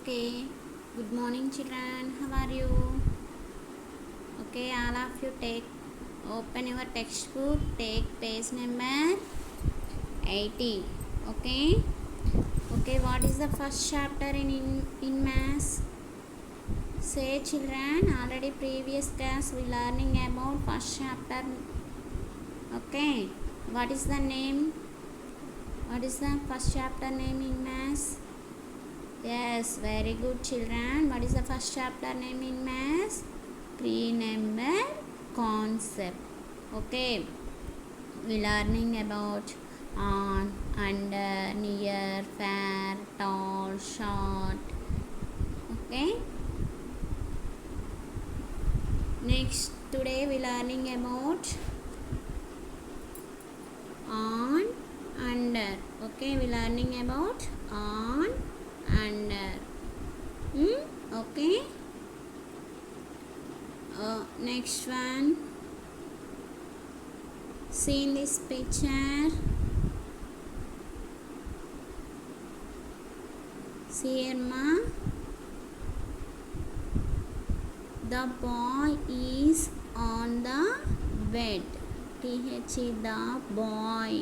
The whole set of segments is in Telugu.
Okay, good morning children. How are you? Okay, all of you open your textbook, take page number 80. Okay, what is the first chapter in maths? Say children, already previous class we learning about first chapter. Okay, what is the name? What is the first chapter name in maths? Yes, very good children. What is the first chapter name in maths? Pre-number concept. Okay, we learning about on, under, near, far, tall, short. Okay. Next, today we learning about on, under. Okay, we learning about on, under. Okay. Next one. See in this picture. See here, ma. The boy is on the bed. The boy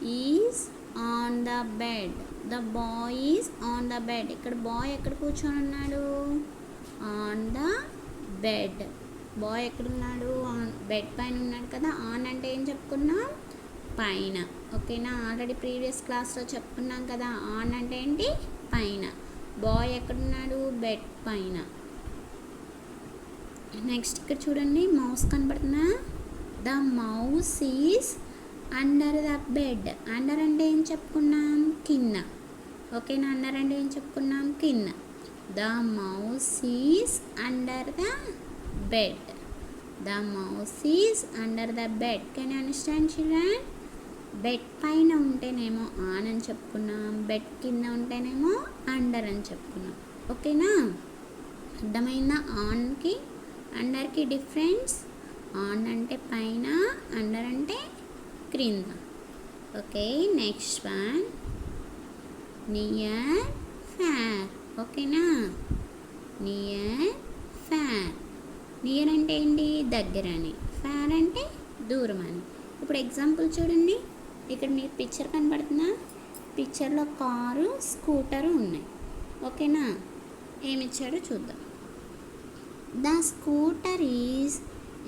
is on the bed. The boy is on the bed. ఇక్కడ బాయ్ ఎక్కడ కూర్చొని ఉన్నాడు? On the bed. బాయ్ ఎక్కడున్నాడు? బెడ్ పైన ఉన్నాడు కదా. ఆన్ అంటే ఏం చెప్పుకున్నాం? పైన. ఓకేనా? ఆల్రెడీ ప్రీవియస్ క్లాస్లో చెప్పుకున్నాం కదా. ఆన్ అంటే ఏంటి? పైన. బాయ్ ఎక్కడున్నాడు? బెడ్ పైన. నెక్స్ట్ ఇక్కడ చూడండి, మౌస్ కనబడుతుందా? The mouse is under the bed. Under అంటే ఏం చెప్పుకున్నాం? కింద. ఓకేనా? అండర్ అంటే ఏం చెప్పుకున్నాం? కింద. The mouse is under the bed. The mouse is under the bed. Can you understand children? Bed పైన ఉంటేనేమో ఆన్ అని చెప్పుకున్నాం, బెడ్ కింద ఉంటేనేమో అండర్ అని చెప్పుకున్నాం. ఓకేనా? అర్థమైందా? ఆన్కి అండర్కి డిఫరెన్స్? ఆన్ అంటే పైన, అండర్ అంటే క్రింద. Okay, next one near, far. ఓకేనా? Near, far. నియర్ అంటే ఏంటి? దగ్గర అని. ఫార్ అంటే దూరం అని. ఇప్పుడు ఎగ్జాంపుల్ చూడండి, ఇక్కడ మీకు పిక్చర్ కనబడుతుందా? పిక్చర్లో కారు, స్కూటరు ఉన్నాయి. ఓకేనా? ఏమి ఇచ్చాడో చూద్దాం. The scooter is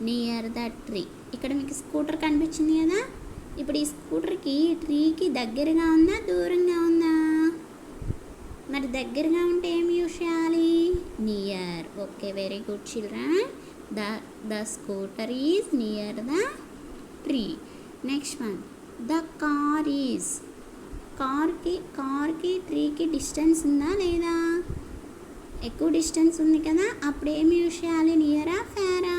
near the tree. ఇక్కడ మీకు స్కూటర్ కనిపించింది కదా. ఇప్పుడు ఈ స్కూటర్కి ట్రీకి దగ్గరగా ఉందా, దూరంగా ఉందా? మరి దగ్గరగా ఉంటే ఏమి యూస్ చేయాలి? Near. Okay, very good children. The scooter is near the tree. Next one, the car is. కార్కి ట్రీకి డిస్టెన్స్ ఉందా లేదా? ఎక్కువ డిస్టెన్స్ ఉంది కదా. అప్పుడు ఏమి యూస్ చేయాలి? నియరా, ఫారా?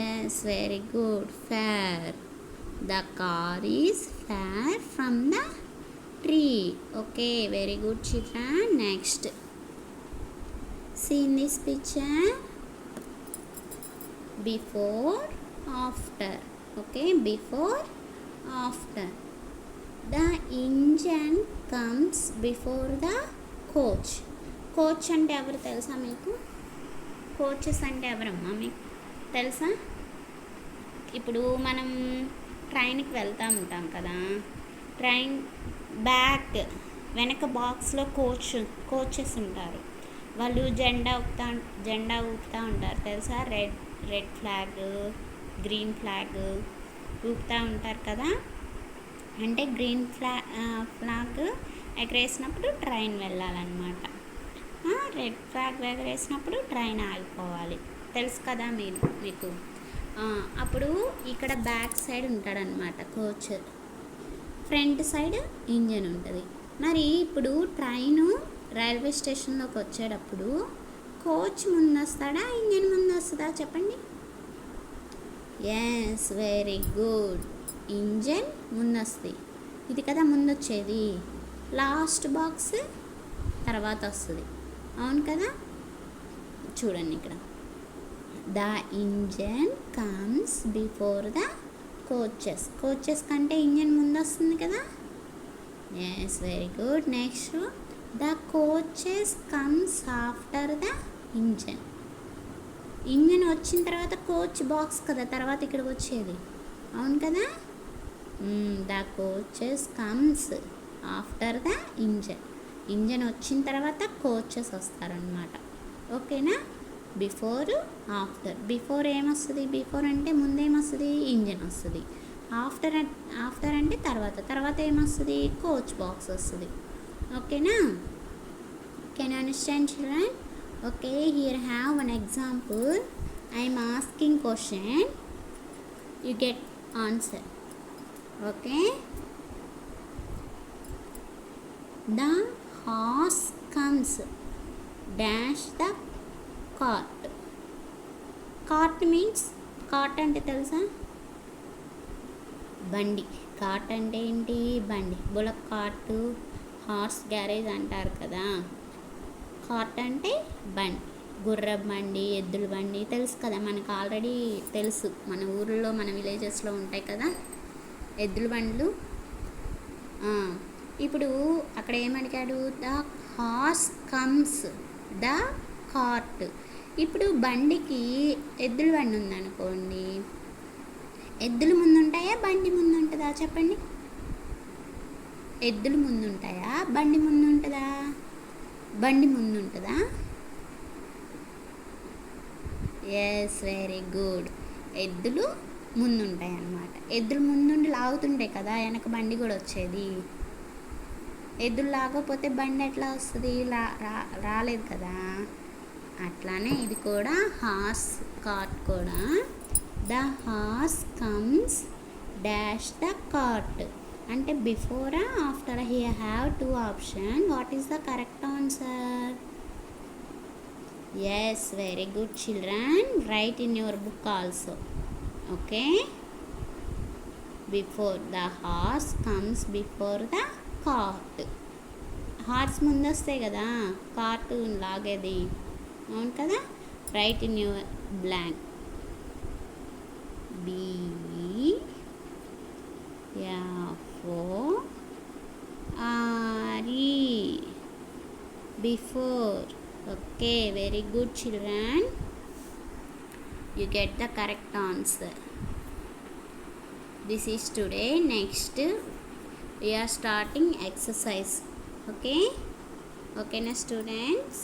Yes, very good, far. The car is far from the tree. Okay, very good children. Next, see in this picture before, after. Okay, before, after. The engine comes before the coach. Coach అంటే ఎవరు తెలుసా మీకు? కోచెస్ అంటే ఎవరమ్మా మీకు తెలుసా? ఇప్పుడు మనం ట్రైన్కి వెళ్తూ ఉంటాం కదా. ట్రైన్ బ్యాక్ వెనక బాక్స్లో కోచెస్ ఉంటారు. వాళ్ళు జెండా ఊపుతూ ఉంటారు తెలుసా? రెడ్ ఫ్లాగ్, గ్రీన్ ఫ్లాగ్ ఊపుతూ ఉంటారు కదా. అంటే గ్రీన్ ఫ్లాగ్ ఎగరేసినప్పుడు ట్రైన్ వెళ్ళాలన్నమాట. రెడ్ ఫ్లాగ్ ఎగరేసినప్పుడు ట్రైన్ ఆగిపోవాలి. తెలుసు కదా మీకు. అప్పుడు ఇక్కడ బ్యాక్ సైడ్ ఉంటాడనమాట కోచ్, ఫ్రంట్ సైడ్ ఇంజన్ ఉంటుంది. మరి ఇప్పుడు ట్రైను రైల్వే స్టేషన్లోకి వచ్చేటప్పుడు కోచ్ ముందు వస్తాడా, ఇంజన్ ముందు వస్తుందా చెప్పండి? Yes, very good. ఇంజన్ ముందు వస్తుంది. ఇది కదా ముందు వచ్చేది. లాస్ట్ బాక్స్ తర్వాత వస్తుంది. అవును కదా? చూడండి ఇక్కడ, the engine comes before the coaches కంటే ఇంజన్ ముందు వస్తుంది కదా. Yes, very good. Next, the coaches comes after the engine. Engine వచ్చిన తర్వాత కోచ్ బాక్స్ కదా తర్వాత ఇక్కడికి వచ్చేది, అవును కదా. The coaches comes after the engine. Engine వచ్చిన తర్వాత కోచెస్ వస్తారనమాట. ఓకేనా. Before, after. బిఫోర్ ఏమొస్తుంది, బిఫోర్ అంటే ముందేమొస్తుంది, ఇంజన్ వస్తుంది. ఆఫ్టర్ అంటే తర్వాత ఏమొస్తుంది, కోచ్ బాక్స్ వస్తుంది. ఓకేనా. Can you understand children? Okay, here have one example. I'm asking question, you get answer. Okay. The horse comes dash the cart. Cart means, cart అంటే తెలుసా, బండి. కార్ట్ అంటే ఏంటి, బండి. బులక్ కార్టు, హార్స్ గ్యారేజ్ అంటారు కదా. కార్ట్ అంటే బండి, గుర్ర బండి, ఎద్దుల బండి తెలుసు కదా మనకు, ఆల్రెడీ తెలుసు. మన ఊర్లో, మన విలేజెస్లో ఉంటాయి కదా ఎద్దుల బండ్లు. ఇప్పుడు అక్కడ ఏమడిగాడు, the horse comes the cart. ఇప్పుడు బండికి, ఎద్దుల బండి ఉందనుకోండి, ఎద్దులు ముందుంటాయా బండి ముందు ఉంటుందా చెప్పండి. ఎద్దులు ముందు ఉంటాయా బండి ముందు ఉంటుందా? బండి ముందు ఉంటుందా? Yes, very good. ఎద్దులు ముందు ఉంటాయి అన్నమాట. ఎద్దులు ముందుండి లాగుతుంటాయి కదా, వెనక బండి కూడా వచ్చేది. ఎద్దులు లాగకపోతే బండి ఎట్లా వస్తుంది, రాలేదు కదా. అట్లానే ఇది కూడా హార్స్ కార్ట్ కూడా. The horse comes dash the cart అంటే before or after. Here have two option. What is the correct answer? Yes, very good children. Write in your book also. Okay. Before, the horse comes before the cart. Horse ముందు వస్తాయి కదా కార్ట్ లాగేది, అవును కదా. Write in your blank. Before. Okay, very good children. You get the correct answer. This is today. Next we are starting exercise. Okay na students?